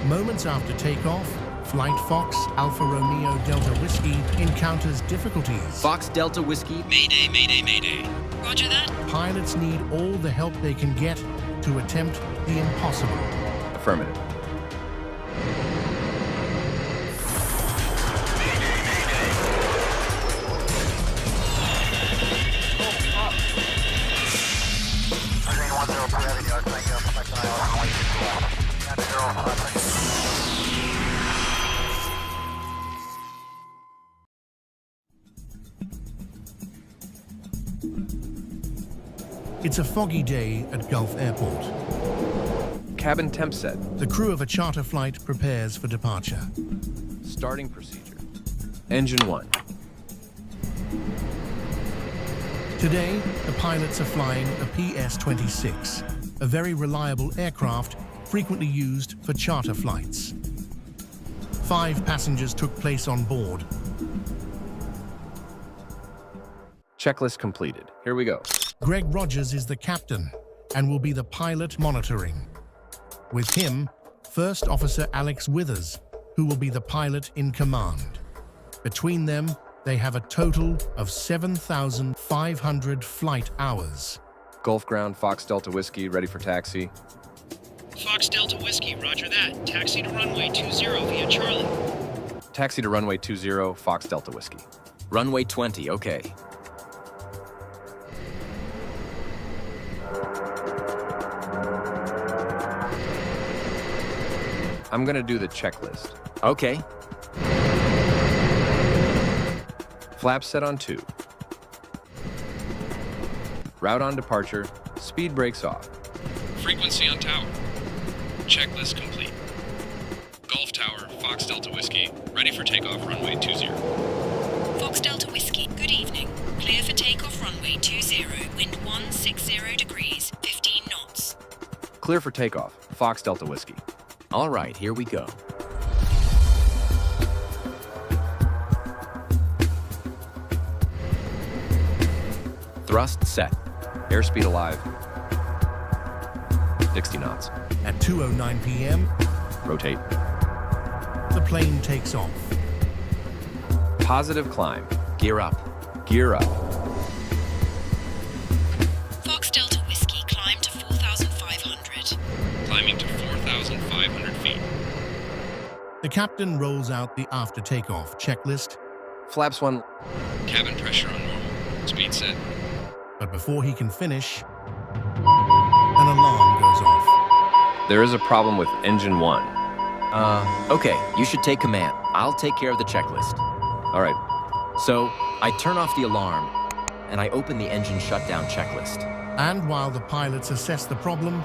Moments after takeoff, Flight Fox Alpha Romeo Delta Whiskey encounters difficulties. Fox Delta Whiskey. Mayday, mayday, mayday. Roger that. Pilots need all the help they can get to attempt the impossible. Affirmative. It's a foggy day at Gulf Airport. Cabin temp set. The crew of a charter flight prepares for departure. Starting procedure. Engine 1. Today, the pilots are flying a PS-26, a very reliable aircraft frequently used for charter flights. 5 passengers took place on board. Checklist completed. Here we go. Greg Rogers is the captain and will be the pilot monitoring. With him, First Officer Alex Withers, who will be the pilot in command. Between them, they have a total of 7,500 flight hours. Gulf ground, Fox Delta Whiskey, ready for taxi. Fox Delta Whiskey, roger that. Taxi to runway 20 via Charlie. Taxi to runway 20, Fox Delta Whiskey. Runway 20, okay. I'm gonna do the checklist. Okay. Flaps set on 2. Route on departure. Speed brakes off. Frequency on tower. Checklist complete. Gulf Tower, Fox Delta Whiskey, ready for takeoff runway 20. Fox Delta Whiskey, good evening. Clear for takeoff runway 20, wind 160 degrees, 15 knots. Clear for takeoff, Fox Delta Whiskey. All right, here we go. Thrust set. Airspeed alive. 60 knots. At 2:09 p.m., Rotate. the plane takes off. Positive climb. Gear up. Gear up. Fox Delta Whiskey, climb to 4,500. Climbing to 4,500 feet. The captain rolls out the after takeoff checklist, Flaps 1. Cabin pressure on normal. Speed set. but before he can finish, an alarm goes off. There is a problem with engine 1. Okay, you should take command. I'll take care of the checklist. All right. So, I turn off the alarm, and I open the engine shutdown checklist. And while the pilots assess the problem,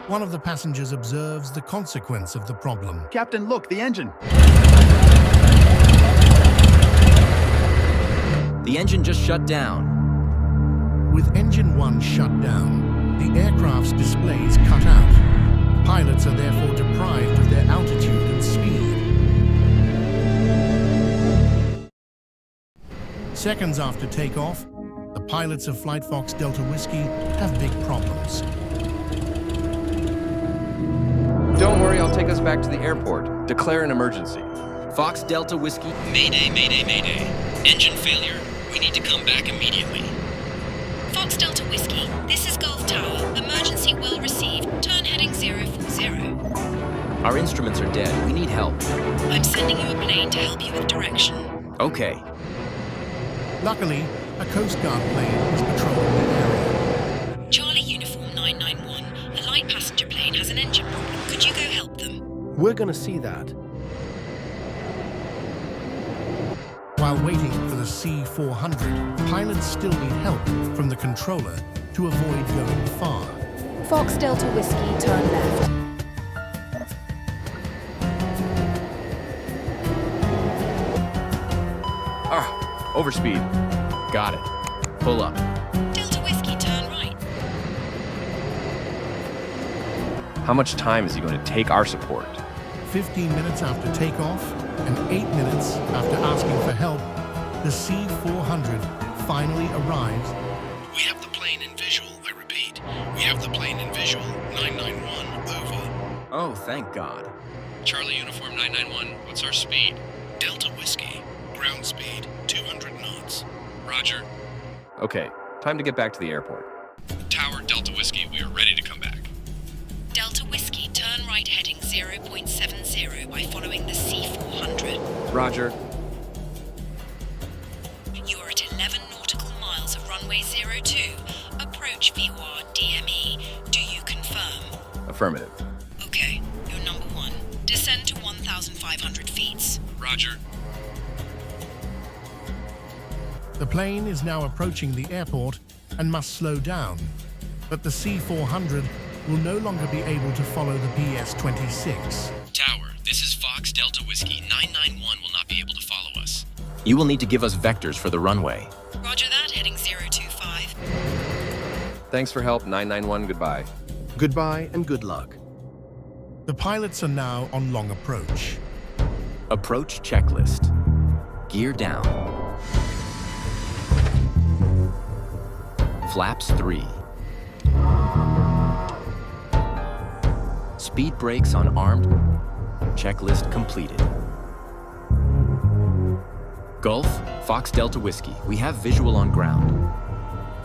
one of the passengers observes the consequence of the problem. Captain, look, the engine. The engine just shut down. With engine 1 shut down, the aircraft's displays cut out. Pilots are therefore deprived of their altitude and speed. Seconds after takeoff, the pilots of Flight Fox Delta Whiskey have big problems. Don't worry, I'll take us back to the airport. Declare an emergency. Fox Delta Whiskey. Mayday, mayday, mayday. Engine failure. We need to come back immediately. Fox Delta Whiskey, this is Gulf Tower. Emergency well received. Turn heading 040. Our instruments are dead. We need help. I'm sending you a plane to help you with direction. Okay. Luckily, a Coast Guard plane is patrolling the area. Charlie Uniform 991. A light passenger plane has an engine problem. Could you go help them? We're gonna see that. While waiting for the C-400, pilots still need help from the controller to avoid going far. Fox Delta Whiskey, turn left. Overspeed. Got it. Pull up. Delta Whiskey, turn right. How much time is he going to take our support? 15 minutes after takeoff and 8 minutes after asking for help, the C-400 finally arrives. We have the plane in visual, I repeat. We have the plane in visual. 991, over. Oh, thank God. Charlie Uniform 991, what's our speed? Delta Whiskey. Ground speed, 200 knots. Roger. Okay, time to get back to the airport. Tower, Delta Whiskey, we are ready to come back. Delta Whiskey, turn right heading 0.70 by following the C400. Roger. You are at 11 nautical miles of runway 02. Approach VOR DME. Do you confirm? Affirmative. Okay, you're number 1. Descend to 1,500 feet. Roger. The plane is now approaching the airport and must slow down, but the C-400 will no longer be able to follow the PS-26. Tower, this is Fox Delta Whiskey. 991 will not be able to follow us. You will need to give us vectors for the runway. Roger that, heading 025. Thanks for help, 991, goodbye. Goodbye and good luck. The pilots are now on long approach. Approach checklist. Gear down. Flaps 3. Speed brakes on armed. Checklist completed. Gulf, Fox Delta Whiskey. We have visual on ground.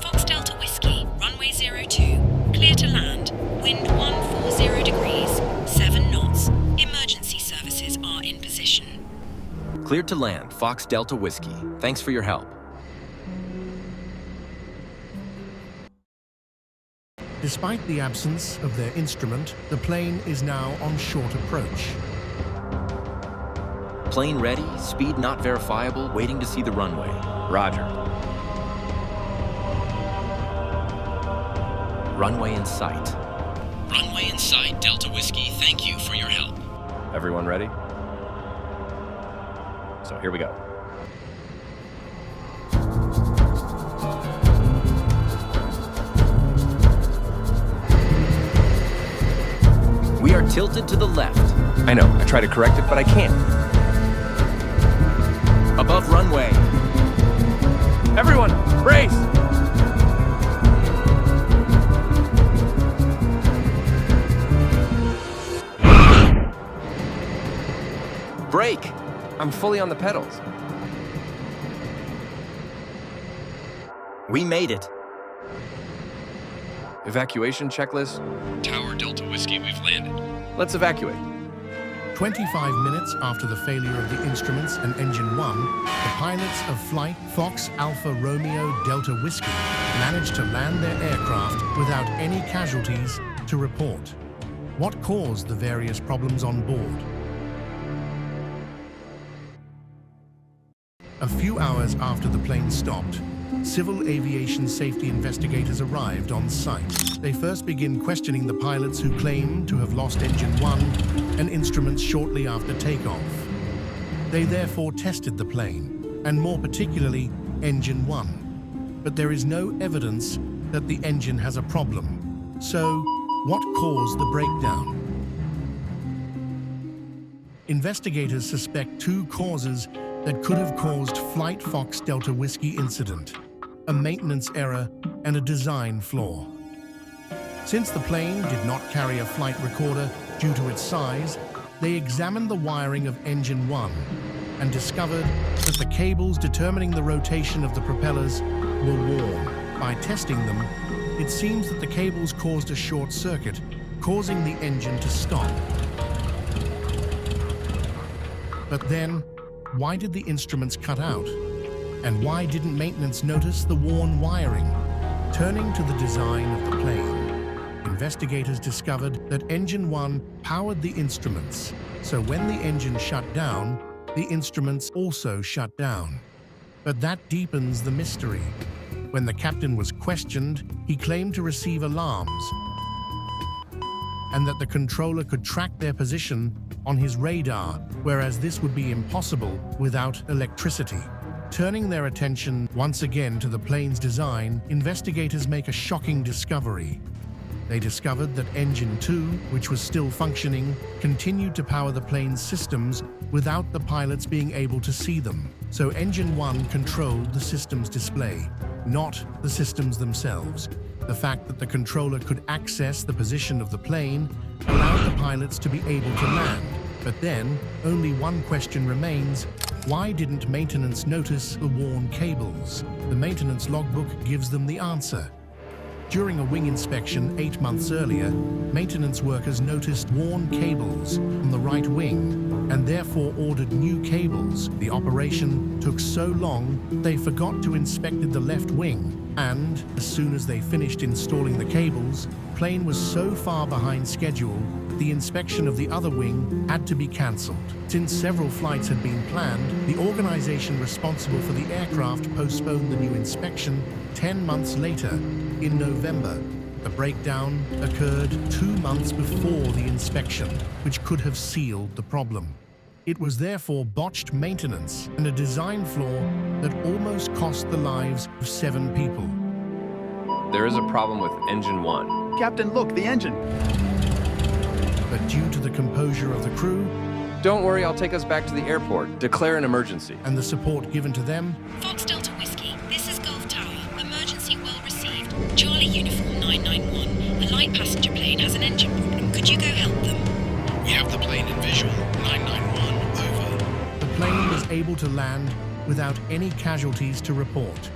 Fox Delta Whiskey, runway 02. Clear to land. Wind 140 degrees, 7 knots. Emergency services are in position. Cleared to land, Fox Delta Whiskey. Thanks for your help. Despite the absence of their instrument, the plane is now on short approach. Plane ready, speed not verifiable, waiting to see the runway. Roger. Runway in sight. Runway in sight, Delta Whiskey. Thank you for your help. Everyone ready? So here we go. We are tilted to the left. I know, I try to correct it, but I can't. Above runway. Everyone, brace! Brake. I'm fully on the pedals. We made it. Evacuation checklist. Tower, Delta Whiskey, we've landed. Let's evacuate. 25 minutes after the failure of the instruments and Engine 1, the pilots of Flight Fox Alpha Romeo Delta Whiskey managed to land their aircraft without any casualties to report. What caused the various problems on board? A few hours after the plane stopped, civil aviation safety investigators arrived on site. They first begin questioning the pilots who claim to have lost Engine 1 and instruments shortly after takeoff. They therefore tested the plane, and more particularly, Engine 1. But there is no evidence that the engine has a problem. So, what caused the breakdown? Investigators suspect 2 causes that could have caused Flight Fox Delta Whiskey incident: a maintenance error and a design flaw. Since the plane did not carry a flight recorder due to its size, they examined the wiring of Engine 1 and discovered that the cables determining the rotation of the propellers were worn. By testing them, it seems that the cables caused a short circuit, causing the engine to stop. But then, why did the instruments cut out? And why didn't maintenance notice the worn wiring? Turning to the design of the plane, investigators discovered that Engine 1 powered the instruments, so when the engine shut down, the instruments also shut down. But that deepens the mystery. When the captain was questioned, he claimed to receive alarms and that the controller could track their position on his radar, whereas this would be impossible without electricity. Turning their attention once again to the plane's design, investigators make a shocking discovery. They discovered that Engine 2, which was still functioning, continued to power the plane's systems without the pilots being able to see them. So Engine 1 controlled the system's display, not the systems themselves. The fact that the controller could access the position of the plane allowed the pilots to be able to land, But then, only one question remains. Why didn't maintenance notice the worn cables? The maintenance logbook gives them the answer. During a wing inspection 8 months earlier, maintenance workers noticed worn cables on the right wing and therefore ordered new cables. The operation took so long, they forgot to inspect the left wing, and as soon as they finished installing the cables, the plane was so far behind schedule that the inspection of the other wing had to be cancelled. Since several flights had been planned, the organization responsible for the aircraft postponed the new inspection 10 months later, in November. The breakdown occurred 2 months before the inspection, which could have sealed the problem. It was therefore botched maintenance and a design flaw that almost cost the lives of 7 people. There is a problem with engine 1. Captain, look, the engine. But due to the composure of the crew Don't worry, I'll take us back to the airport. Declare an emergency. and the support given to them, Fox Delta Whiskey, this is Golf Tower. Emergency well received. Charlie Uniform 991. A light passenger plane has an engine problem. Could you go help them? We have the plane in visual. 991, over. the plane was able to land without any casualties to report.